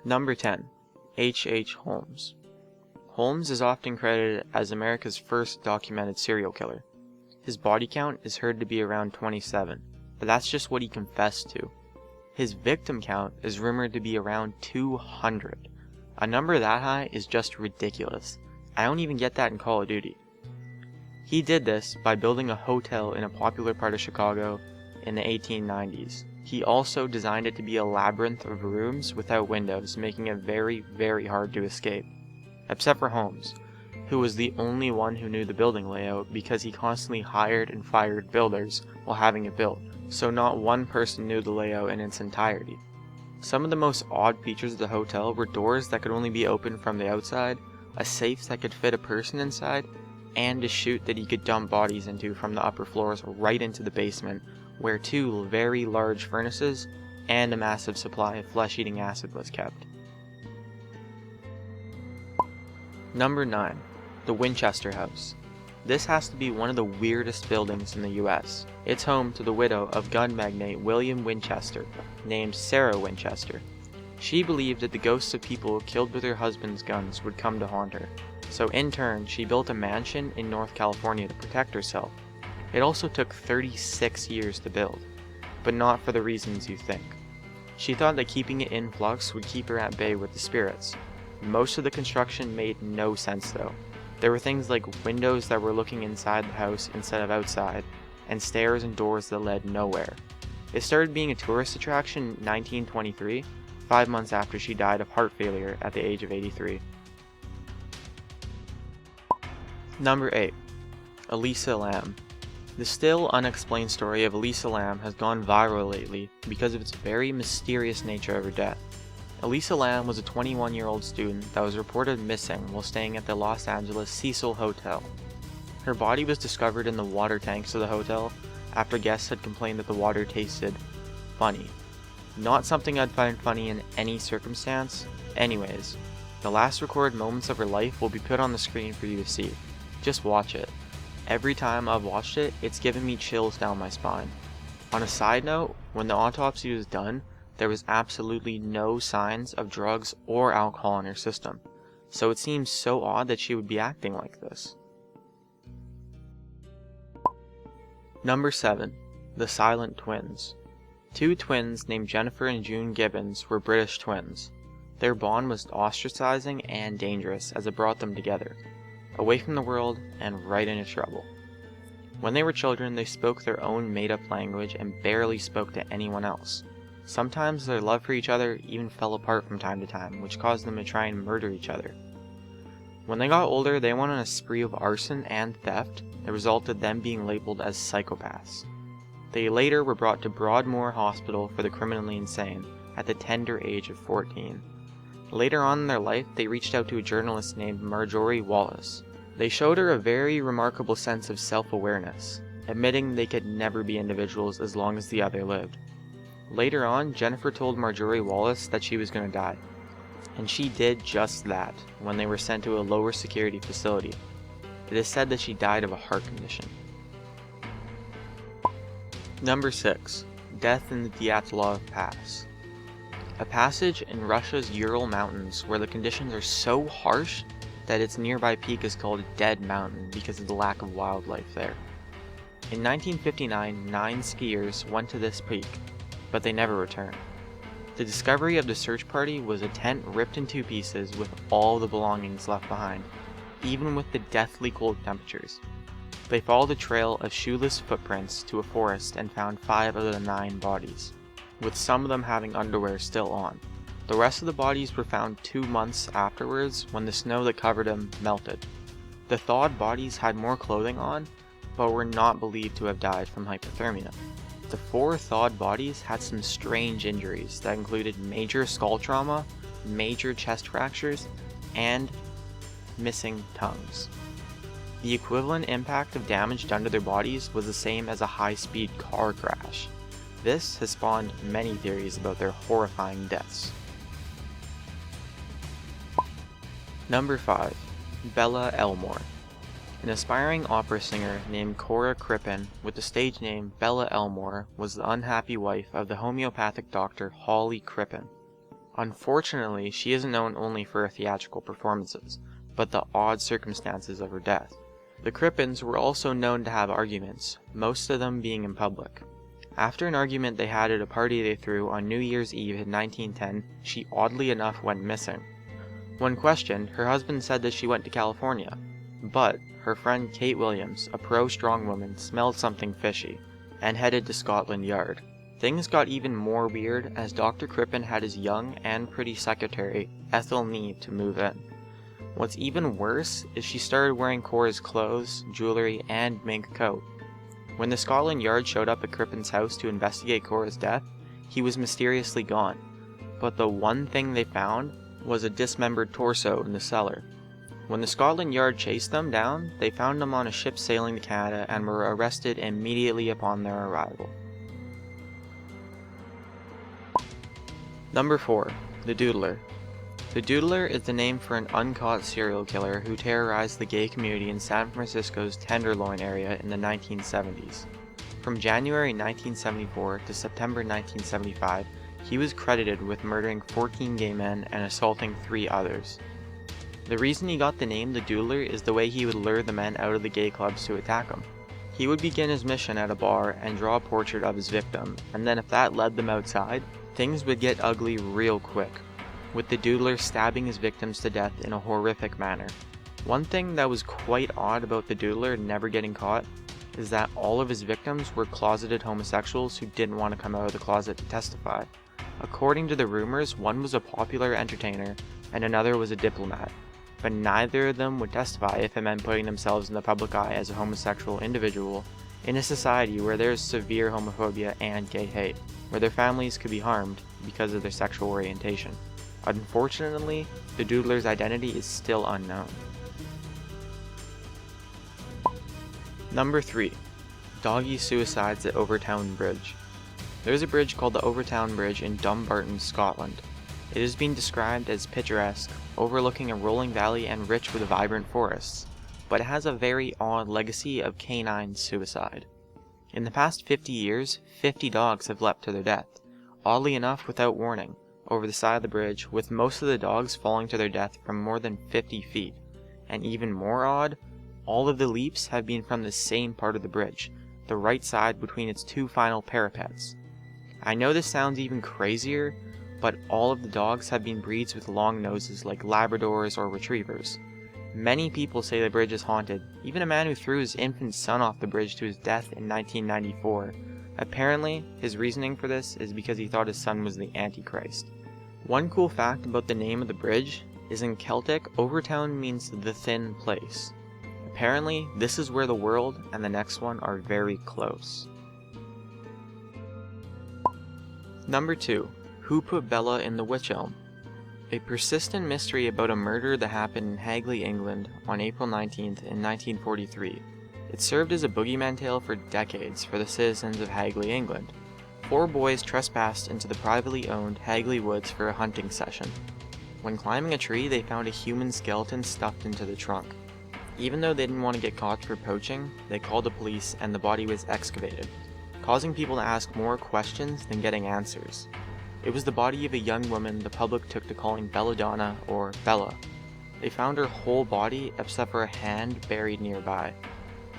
Number 10. H. Holmes. Holmes is often credited as America's first documented serial killer. His body count is heard to be around 27, but that's just what he confessed to. His victim count is rumored to be around 200. A number that high is just ridiculous. I don't even get that in Call of Duty. He did this by building a hotel in a popular part of Chicago in the 1890s. He also designed it to be a labyrinth of rooms without windows, making it very, very hard to escape. Except for Holmes, who was the only one who knew the building layout because he constantly hired and fired builders while having it built, so not one person knew the layout in its entirety. Some of the most odd features of the hotel were doors that could only be opened from the outside, a safe that could fit a person inside, and a chute that he could dump bodies into from the upper floors right into the basement, where 2 very large furnaces and a massive supply of flesh-eating acid was kept. Number 9. The Winchester House. This has to be one of the weirdest buildings in the US. It's home to the widow of gun magnate William Winchester, named Sarah Winchester. She believed that the ghosts of people killed with her husband's guns would come to haunt her, so in turn she built a mansion in North California to protect herself. It also took 36 years to build, but not for the reasons you think. She thought that keeping it in flux would keep her at bay with the spirits. Most of the construction made no sense though. There were things like windows that were looking inside the house instead of outside, and stairs and doors that led nowhere. It started being a tourist attraction in 1923, 5 months after she died of heart failure at the age of 83. Number 8. Elisa Lam. The still unexplained story of Elisa Lam has gone viral lately because of its very mysterious nature of her death. Elisa Lam was a 21-year-old student that was reported missing while staying at the Los Angeles Cecil Hotel. Her body was discovered in the water tanks of the hotel after guests had complained that the water tasted funny. Not something I'd find funny in any circumstance. Anyways, the last recorded moments of her life will be put on the screen for you to see. Just watch it. Every time I've watched it, it's given me chills down my spine. On a side note, when the autopsy was done, there was absolutely no signs of drugs or alcohol in her system, so it seems so odd that she would be acting like this. Number 7. The Silent Twins. 2 twins named Jennifer and June Gibbons were British twins. Their bond was ostracizing and dangerous as it brought them together, away from the world and right into trouble. When they were children, they spoke their own made-up language and barely spoke to anyone else. Sometimes their love for each other even fell apart from time to time, which caused them to try and murder each other. When they got older, they went on a spree of arson and theft that resulted them being labeled as psychopaths. They later were brought to Broadmoor Hospital for the criminally insane at the tender age of 14. Later on in their life, they reached out to a journalist named Marjorie Wallace. They showed her a very remarkable sense of self-awareness, admitting they could never be individuals as long as the other lived. Later on, Jennifer told Marjorie Wallace that she was going to die, and she did just that when they were sent to a lower security facility. It is said that she died of a heart condition. Number 6. Death in the Dyatlov Pass. A passage in Russia's Ural Mountains where the conditions are so harsh that its nearby peak is called Dead Mountain because of the lack of wildlife there. In 1959, 9 skiers went to this peak, but they never returned. The discovery of the search party was a tent ripped in 2 pieces with all the belongings left behind, even with the deathly cold temperatures. They followed a trail of shoeless footprints to a forest and found 5 of the 9 bodies, with some of them having underwear still on. The rest of the bodies were found 2 months afterwards when the snow that covered them melted. The thawed bodies had more clothing on, but were not believed to have died from hypothermia. The 4 thawed bodies had some strange injuries that included major skull trauma, major chest fractures, and missing tongues. The equivalent impact of damage done to their bodies was the same as a high-speed car crash. This has spawned many theories about their horrifying deaths. Number 5. Belle Elmore. An aspiring opera singer named Cora Crippen with the stage name Belle Elmore was the unhappy wife of the homeopathic doctor Holly Crippen. Unfortunately, she isn't known only for her theatrical performances, but the odd circumstances of her death. The Crippins were also known to have arguments, most of them being in public. After an argument they had at a party they threw on New Year's Eve in 1910, she oddly enough went missing. When questioned, her husband said that she went to California, but her friend Kate Williams, a pro-strong woman, smelled something fishy, and headed to Scotland Yard. Things got even more weird as Dr. Crippen had his young and pretty secretary, Ethel Neave, to move in. What's even worse is she started wearing Cora's clothes, jewelry, and mink coat. When the Scotland Yard showed up at Crippen's house to investigate Cora's death, he was mysteriously gone, but the one thing they found was a dismembered torso in the cellar. When the Scotland Yard chased them down, they found them on a ship sailing to Canada and were arrested immediately upon their arrival. Number 4. The Doodler. The Doodler is the name for an uncaught serial killer who terrorized the gay community in San Francisco's Tenderloin area in the 1970s. From January 1974 to September 1975, he was credited with murdering 14 gay men and assaulting 3 others. The reason he got the name the Doodler is the way he would lure the men out of the gay clubs to attack him. He would begin his mission at a bar and draw a portrait of his victim, and then if that led them outside, things would get ugly real quick, with the Doodler stabbing his victims to death in a horrific manner. One thing that was quite odd about the Doodler never getting caught is that all of his victims were closeted homosexuals who didn't want to come out of the closet to testify. According to the rumors, one was a popular entertainer and another was a diplomat, but neither of them would testify if it meant putting themselves in the public eye as a homosexual individual in a society where there is severe homophobia and gay hate, where their families could be harmed because of their sexual orientation. Unfortunately, the Doodler's identity is still unknown. Number 3. Doggy suicides at Overtoun Bridge. There's a bridge called the Overtoun Bridge in Dumbarton, Scotland. It has been described as picturesque, overlooking a rolling valley and rich with vibrant forests, but it has a very odd legacy of canine suicide. In the past 50 years, 50 dogs have leapt to their death, oddly enough without warning, over the side of the bridge, with most of the dogs falling to their death from more than 50 feet. And even more odd, all of the leaps have been from the same part of the bridge, the right side between its 2 final parapets. I know this sounds even crazier, but all of the dogs have been breeds with long noses like Labradors or Retrievers. Many people say the bridge is haunted, even a man who threw his infant son off the bridge to his death in 1994. Apparently, his reasoning for this is because he thought his son was the Antichrist. One cool fact about the name of the bridge is in Celtic, Overtoun means the thin place. Apparently, this is where the world and the next one are very close. Number 2. Who put Bella in the wych elm? A persistent mystery about a murder that happened in Hagley, England on April 19th in 1943. It served as a boogeyman tale for decades for the citizens of Hagley, England. 4 boys trespassed into the privately owned Hagley Woods for a hunting session. When climbing a tree, they found a human skeleton stuffed into the trunk. Even though they didn't want to get caught for poaching, they called the police and the body was excavated, causing people to ask more questions than getting answers. It was the body of a young woman the public took to calling Belladonna or Bella. They found her whole body except for a hand buried nearby.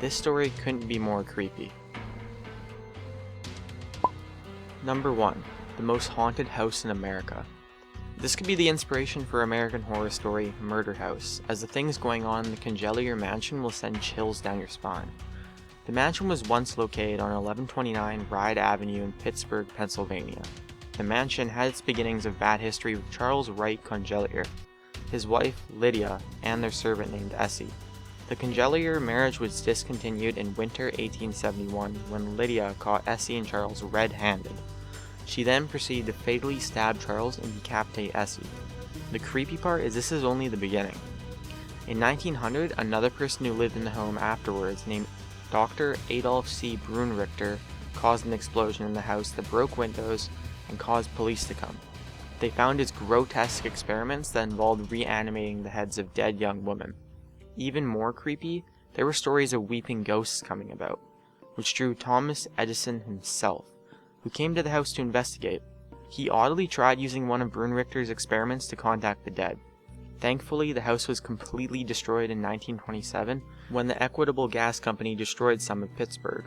This story couldn't be more creepy. Number 1. The most haunted house in America. This could be the inspiration for American Horror Story Murder House, as the things going on in the Congelier mansion will send chills down your spine. The mansion was once located on 1129 Ryde Avenue in Pittsburgh, Pennsylvania. The mansion had its beginnings of bad history with Charles Wright Congelier, his wife Lydia, and their servant named Essie. The Congelier marriage was discontinued in winter 1871 when Lydia caught Essie and Charles red-handed. She then proceeded to fatally stab Charles and decapitate Essie. The creepy part is this is only the beginning. In 1900, another person who lived in the home afterwards, named Dr. Adolf C. Brunrichter, caused an explosion in the house that broke windows and caused police to come. They found his grotesque experiments that involved reanimating the heads of dead young women. Even more creepy, there were stories of weeping ghosts coming about, which drew Thomas Edison himself, who came to the house to investigate. He oddly tried using one of Brunrichter's experiments to contact the dead. Thankfully, the house was completely destroyed in 1927 when the Equitable Gas Company destroyed some of Pittsburgh.